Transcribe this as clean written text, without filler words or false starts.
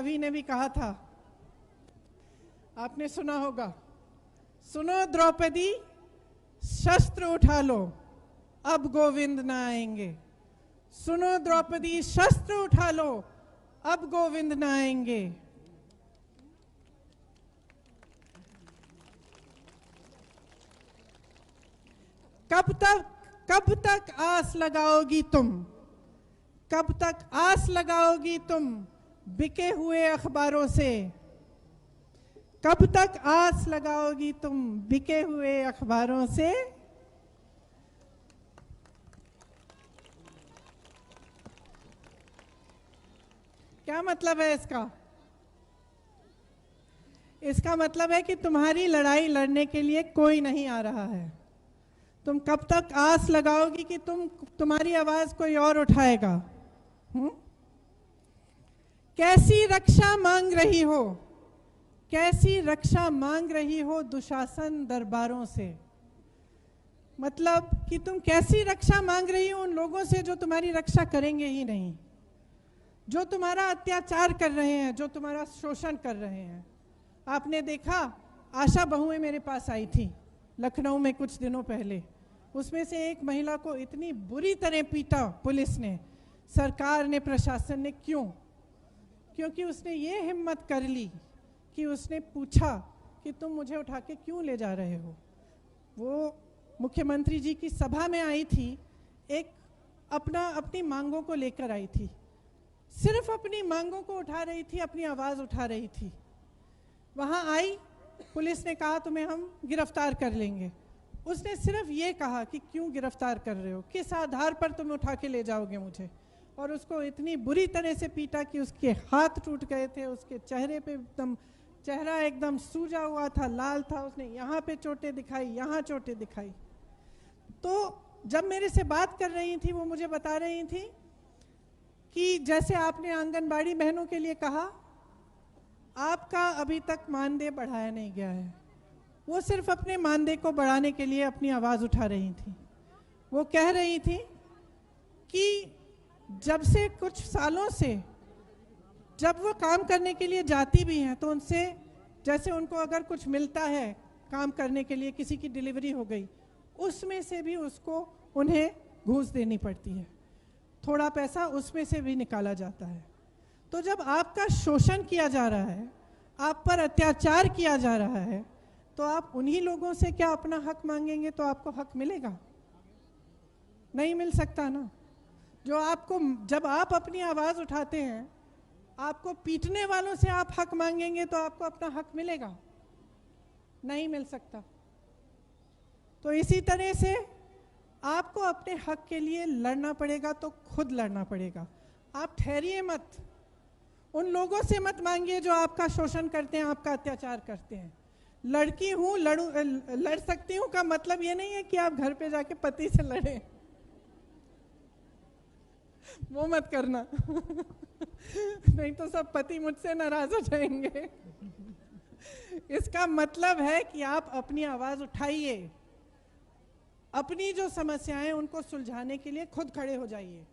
कवि ने भी कहा था, आपने सुना होगा, सुनो द्रौपदी शस्त्र उठा लो, अब गोविंद न आएंगे। सुनो द्रौपदी शस्त्र उठा लो, अब गोविंद न आएंगे। कब तक आस लगाओगी तुम, कब तक आस लगाओगी तुम बिके हुए अखबारों से। कब तक आस लगाओगी तुम बिके हुए अखबारों से। क्या मतलब है इसका? इसका मतलब है कि तुम्हारी लड़ाई लड़ने के लिए कोई नहीं आ रहा है। तुम कब तक आस लगाओगी कि तुम्हारी आवाज कोई और उठाएगा? कैसी रक्षा मांग रही हो, कैसी रक्षा मांग रही हो दुशासन दरबारों से। मतलब कि तुम कैसी रक्षा मांग रही हो उन लोगों से जो तुम्हारी रक्षा करेंगे ही नहीं, जो तुम्हारा अत्याचार कर रहे हैं, जो तुम्हारा शोषण कर रहे हैं। आपने देखा, आशा बहुएं मेरे पास आई थी लखनऊ में कुछ दिनों पहले। उसमें से एक महिला को इतनी बुरी तरह पीटा पुलिस ने, सरकार ने, प्रशासन ने। क्यों? क्योंकि उसने ये हिम्मत कर ली कि उसने पूछा कि तुम मुझे उठा के क्यों ले जा रहे हो। वो मुख्यमंत्री जी की सभा में आई थी, एक अपनी मांगों को लेकर आई थी, सिर्फ अपनी मांगों को उठा रही थी, अपनी आवाज़ उठा रही थी। वहाँ आई, पुलिस ने कहा तुम्हें हम गिरफ्तार कर लेंगे। उसने सिर्फ ये कहा कि क्यों गिरफ्तार कर रहे हो, किस आधार पर तुम उठा के ले जाओगे मुझे। और उसको इतनी बुरी तरह से पीटा कि उसके हाथ टूट गए थे, उसके चेहरे पे चेहरा एकदम सूजा हुआ था, लाल था। उसने यहाँ पे चोटें दिखाई, यहाँ चोटें दिखाई। तो जब मेरे से बात कर रही थी, वो मुझे बता रही थी कि जैसे आपने आंगनबाड़ी बहनों के लिए कहा, आपका अभी तक मानदेय बढ़ाया नहीं गया है। वो सिर्फ अपने मानदेय को बढ़ाने के लिए अपनी आवाज़ उठा रही थी। वो कह रही थी कि जब से कुछ सालों से जब वो काम करने के लिए जाती भी हैं तो उनसे जैसे उनको अगर कुछ मिलता है काम करने के लिए, किसी की डिलीवरी हो गई, उसमें से भी उसको उन्हें घूस देनी पड़ती है, थोड़ा पैसा उसमें से भी निकाला जाता है। तो जब आपका शोषण किया जा रहा है, आप पर अत्याचार किया जा रहा है, तो आप उन्हीं लोगों से क्या अपना हक मांगेंगे तो आपको हक मिलेगा? नहीं मिल सकता ना। जो आपको, जब आप अपनी आवाज़ उठाते हैं, आपको पीटने वालों से आप हक मांगेंगे तो आपको अपना हक मिलेगा? नहीं मिल सकता। तो इसी तरह से आपको अपने हक के लिए लड़ना पड़ेगा, तो खुद लड़ना पड़ेगा। आप ठहरिए मत, उन लोगों से मत मांगिए जो आपका शोषण करते हैं, आपका अत्याचार करते हैं। लड़की हूँ, लड़ सकती हूँ का मतलब ये नहीं है कि आप घर पे जाके पति से लड़ें। वो मत करना नहीं तो सब पति मुझसे नाराज हो जाएंगे। इसका मतलब है कि आप अपनी आवाज उठाइए, अपनी जो समस्याएं उनको सुलझाने के लिए खुद खड़े हो जाइए।